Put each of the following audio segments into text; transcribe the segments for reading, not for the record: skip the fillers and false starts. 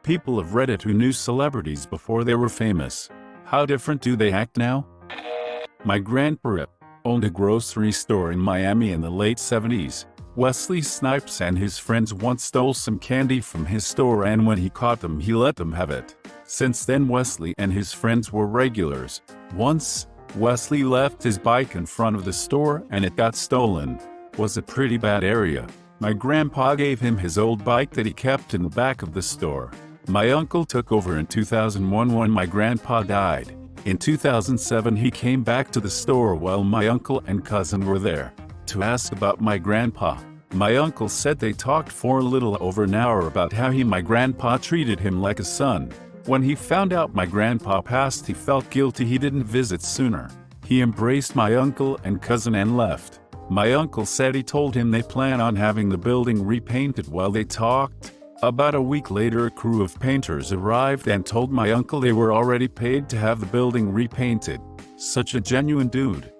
People of Reddit who knew celebrities before they were famous. How different do they act now? My grandpa owned a grocery store in Miami in the late 70s. Wesley Snipes and his friends once stole some candy from his store, and when he caught them, he let them have it. Since then, Wesley and his friends were regulars. Once, Wesley left his bike in front of the store and it got stolen. Was a pretty bad area. My grandpa gave him his old bike that he kept in the back of the store. My uncle took over in 2001 when my grandpa died. In 2007, he came back to the store while my uncle and cousin were there to ask about my grandpa. My uncle said they talked for a little over an hour about how my grandpa treated him like a son. When he found out my grandpa passed, he felt guilty he didn't visit sooner. He embraced my uncle and cousin and left. My uncle said he told him they plan on having the building repainted while they talked. About a week later, a crew of painters arrived and told my uncle they were already paid to have the building repainted. Such a genuine dude.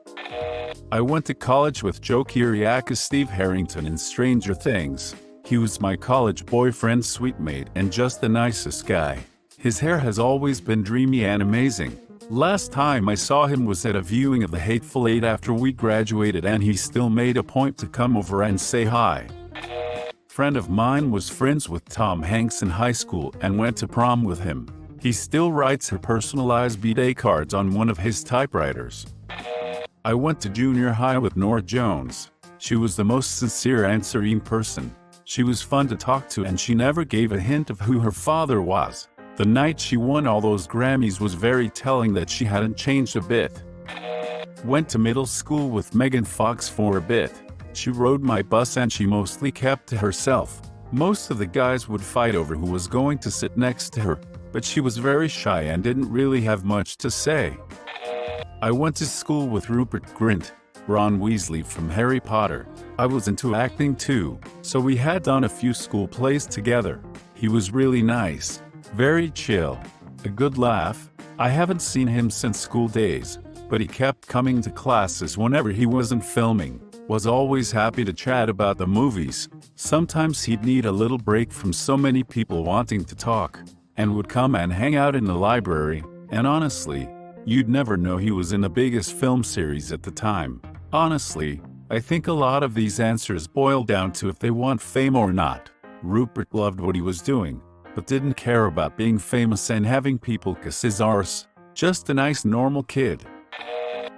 I went to college with Joe Kiriakis, Steve Harrington in Stranger Things. He was my college boyfriend's sweet mate and just the nicest guy. His hair has always been dreamy and amazing. Last time I saw him was at a viewing of The Hateful Eight after we graduated, and he still made a point to come over and say hi. Friend of mine was friends with Tom Hanks in high school and went to prom with him. He still writes her personalized birthday cards on one of his typewriters. I went to junior high with Nora Jones. She was the most sincere and serene person. She was fun to talk to and she never gave a hint of who her father was. The night she won all those Grammys was very telling that she hadn't changed a bit. Went to middle school with Megan Fox for a bit. She rode my bus and she mostly kept to herself. Most of the guys would fight over who was going to sit next to her, but she was very shy and didn't really have much to say. I went to school with Rupert Grint, Ron Weasley from Harry Potter. I was into acting too, so we had done a few school plays together. He was really nice, very chill, a good laugh. I haven't seen him since school days, but he kept coming to classes whenever he wasn't filming. Was always happy to chat about the movies. Sometimes he'd need a little break from so many people wanting to talk, and would come and hang out in the library, and honestly, you'd never know he was in the biggest film series at the time. Honestly, I think a lot of these answers boil down to if they want fame or not. Rupert loved what he was doing, but didn't care about being famous and having people kiss his arse. Just a nice normal kid.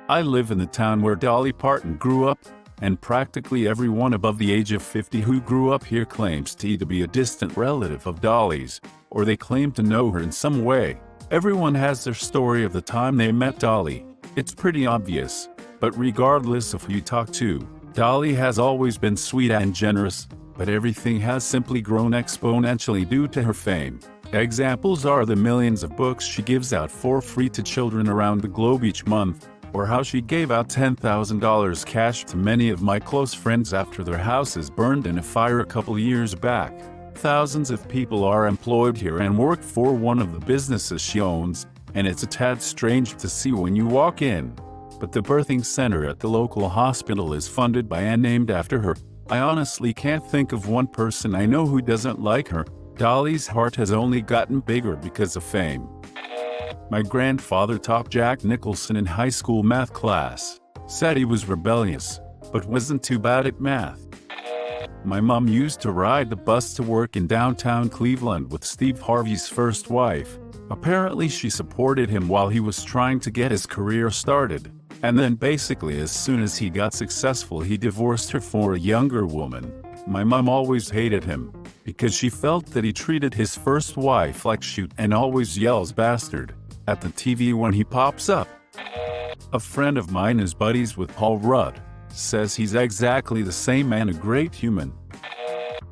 I live in the town where Dolly Parton grew up, and practically everyone above the age of 50 who grew up here claims to either be a distant relative of Dolly's, or they claim to know her in some way. Everyone has their story of the time they met Dolly. It's pretty obvious, but regardless of who you talk to, Dolly has always been sweet and generous, but everything has simply grown exponentially due to her fame. Examples are the millions of books she gives out for free to children around the globe each month, or how she gave out $10,000 cash to many of my close friends after their houses burned in a fire a couple years back. Thousands of people are employed here and work for one of the businesses she owns, and it's a tad strange to see when you walk in. But the birthing center at the local hospital is funded by and named after her. I honestly can't think of one person I know who doesn't like her. Dolly's heart has only gotten bigger because of fame. My grandfather taught Jack Nicholson in high school math class. Said he was rebellious, but wasn't too bad at math. My mom used to ride the bus to work in downtown Cleveland with Steve Harvey's first wife. Apparently she supported him while he was trying to get his career started. And then basically as soon as he got successful, he divorced her for a younger woman. My mom always hated him, because she felt that he treated his first wife like shoot and always yells bastard at the TV when he pops up. A friend of mine is buddies with Paul Rudd. Says he's exactly the same and a great human.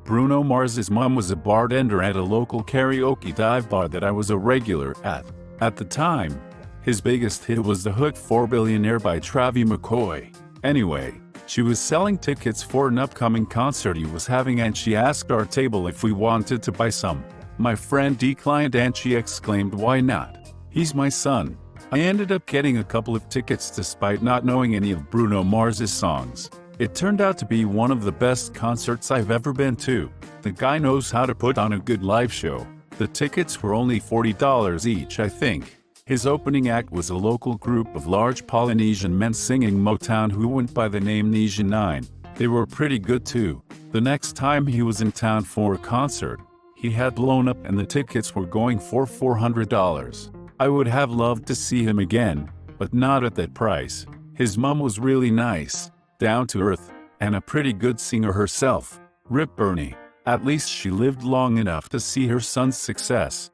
Bruno Mars's mom was a bartender at a local karaoke dive bar that I was a regular at. At the time, his biggest hit was The Hook for Billionaire by Travie McCoy. Anyway, she was selling tickets for an upcoming concert he was having, and she asked our table if we wanted to buy some. My friend declined and she exclaimed, "Why not? He's my son." I ended up getting a couple of tickets despite not knowing any of Bruno Mars's songs. It turned out to be one of the best concerts I've ever been to. The guy knows how to put on a good live show. The tickets were only $40 each, I think. His opening act was a local group of large Polynesian men singing Motown who went by the name Nesia 9. They were pretty good too. The next time he was in town for a concert, he had blown up and the tickets were going for $400. I would have loved to see him again, but not at that price. His mom was really nice, down to earth, and a pretty good singer herself. Rip Bernie. At least she lived long enough to see her son's success.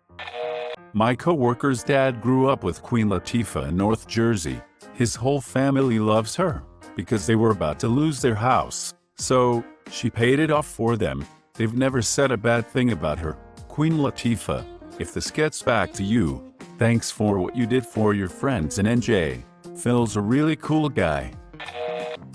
My coworker's dad grew up with Queen Latifah in North Jersey. His whole family loves her, because they were about to lose their house. So, she paid it off for them. They've never said a bad thing about her. Queen Latifah, if this gets back to you, thanks for what you did for your friends in NJ. Phil's a really cool guy.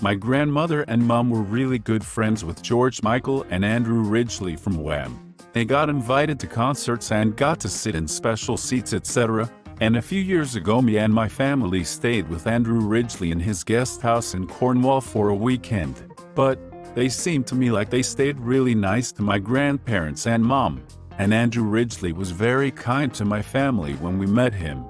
My grandmother and mom were really good friends with George Michael and Andrew Ridgeley from Wham. They got invited to concerts and got to sit in special seats, etc. And a few years ago me and my family stayed with Andrew Ridgeley in his guest house in Cornwall for a weekend. But they seemed to me like they stayed really nice to my grandparents and mom. And Andrew Ridgeley was very kind to my family when we met him.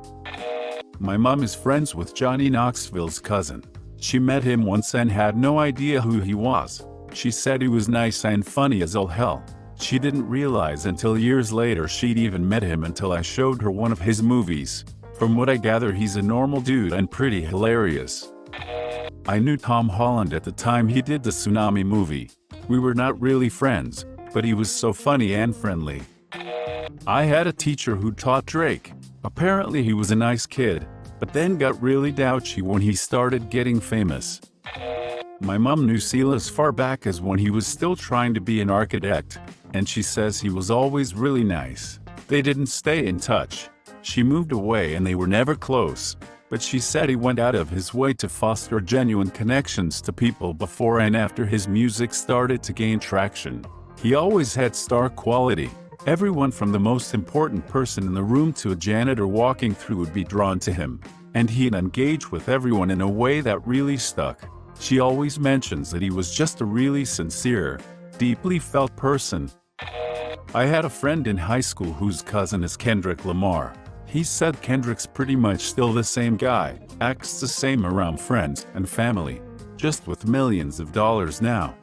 My mom is friends with Johnny Knoxville's cousin. She met him once and had no idea who he was. She said he was nice and funny as all hell. She didn't realize until years later she'd even met him until I showed her one of his movies. From what I gather, he's a normal dude and pretty hilarious. I knew Tom Holland at the time he did the Tsunami movie. We were not really friends, but he was so funny and friendly. I had a teacher who taught Drake. Apparently he was a nice kid, but then got really douchy when he started getting famous. My mom knew Seal as far back as when he was still trying to be an architect, and she says he was always really nice. They didn't stay in touch. She moved away and they were never close, but she said he went out of his way to foster genuine connections to people before and after his music started to gain traction. He always had star quality. Everyone from the most important person in the room to a janitor walking through would be drawn to him, and he'd engage with everyone in a way that really stuck. She always mentions that he was just a really sincere, deeply felt person. I had a friend in high school whose cousin is Kendrick Lamar. He said Kendrick's pretty much still the same guy, acts the same around friends and family, just with millions of dollars now.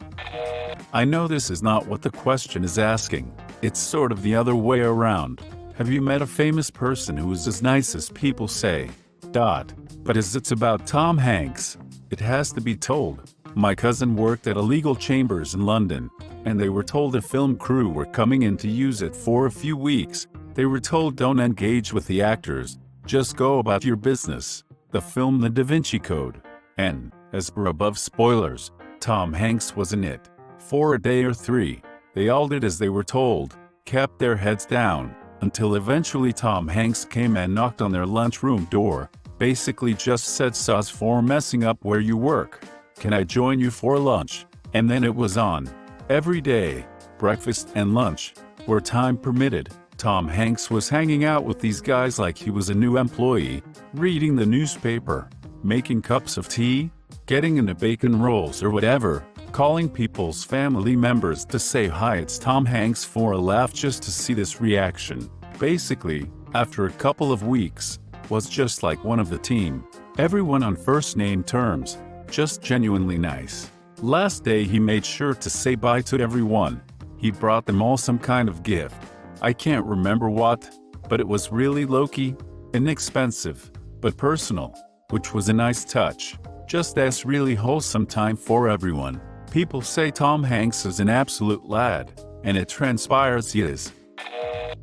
I know this is not what the question is asking. It's sort of the other way around. Have you met a famous person who is as nice as people say? But as it's about Tom Hanks, it has to be told. My cousin worked at a legal chambers in London, and they were told a film crew were coming in to use it for a few weeks. They were told don't engage with the actors, just go about your business. The film The Da Vinci Code. And, as per above spoilers, Tom Hanks was in it. For a day or three, they all did as they were told, kept their heads down, until eventually Tom Hanks came and knocked on their lunchroom door, basically just said "Sus for messing up where you work. Can I join you for lunch?" And then it was on. Every day, breakfast and lunch, where time permitted, Tom Hanks was hanging out with these guys like he was a new employee, reading the newspaper, making cups of tea, getting into bacon rolls or whatever, calling people's family members to say hi, it's Tom Hanks, for a laugh just to see this reaction. Basically, after a couple of weeks, was just like one of the team. Everyone on first name terms, just genuinely nice. Last day he made sure to say bye to everyone. He brought them all some kind of gift. I can't remember what, but it was really low-key, inexpensive, but personal, which was a nice touch. Just as really wholesome time for everyone. People say Tom Hanks is an absolute lad, and it transpires he is.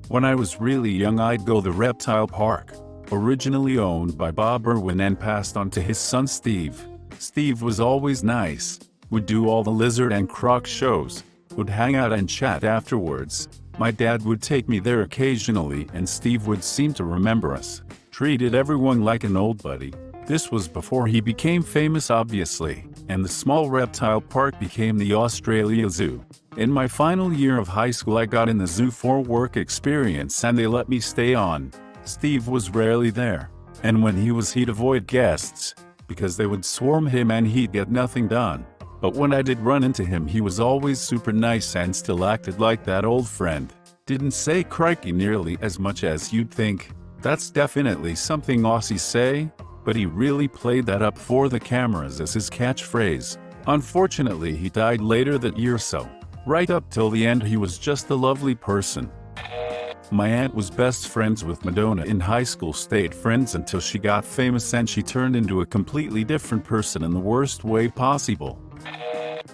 When I was really young I'd go to the reptile park, originally owned by Bob Irwin and passed on to his son Steve. Steve was always nice, would do all the lizard and croc shows, would hang out and chat afterwards. My dad would take me there occasionally and Steve would seem to remember us, treated everyone like an old buddy. This was before he became famous obviously, and the small reptile park became the Australia Zoo. In my final year of high school I got in the zoo for work experience and they let me stay on. Steve was rarely there, and when he was he'd avoid guests, because they would swarm him and he'd get nothing done. But when I did run into him he was always super nice and still acted like that old friend. didn't say crikey nearly as much as you'd think. That's definitely something Aussies say, but he really played that up for the cameras as his catchphrase. Unfortunately, he died later that year, so right up till the end he was just a lovely person. My aunt was best friends with Madonna in high school, stayed friends until she got famous, and she turned into a completely different person in the worst way possible.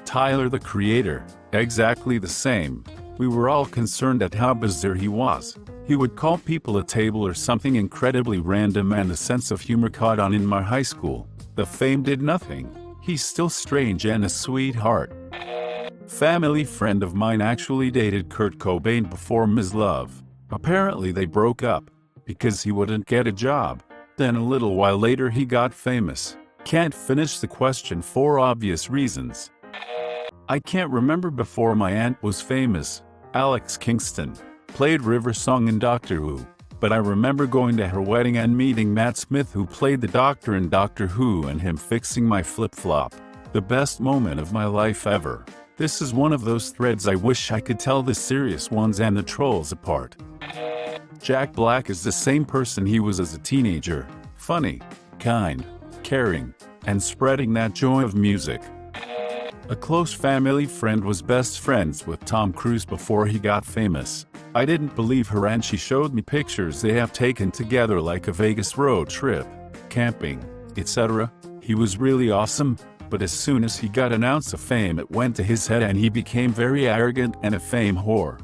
Tyler, the Creator, exactly the same. We were all concerned at how bizarre he was. He would call people a table or something incredibly random, and the sense of humor caught on in my high school. The fame did nothing. He's still strange and a sweetheart. Family friend of mine actually dated Kurt Cobain before Ms. Love. Apparently they broke up because he wouldn't get a job. Then a little while later he got famous. Can't finish the question for obvious reasons. I can't remember before my aunt was famous. Alex Kingston played River Song in Doctor Who, but I remember going to her wedding and meeting Matt Smith, who played the Doctor in Doctor Who, and him fixing my flip-flop. The best moment of my life ever. This is one of those threads I wish I could tell the serious ones and the trolls apart. Jack Black is the same person he was as a teenager. Funny, kind, caring, and spreading that joy of music. A close family friend was best friends with Tom Cruise before he got famous. I didn't believe her, and she showed me pictures they have taken together, like a Vegas road trip, camping, etc. He was really awesome, but as soon as he got an ounce of fame, it went to his head and he became very arrogant and a fame whore.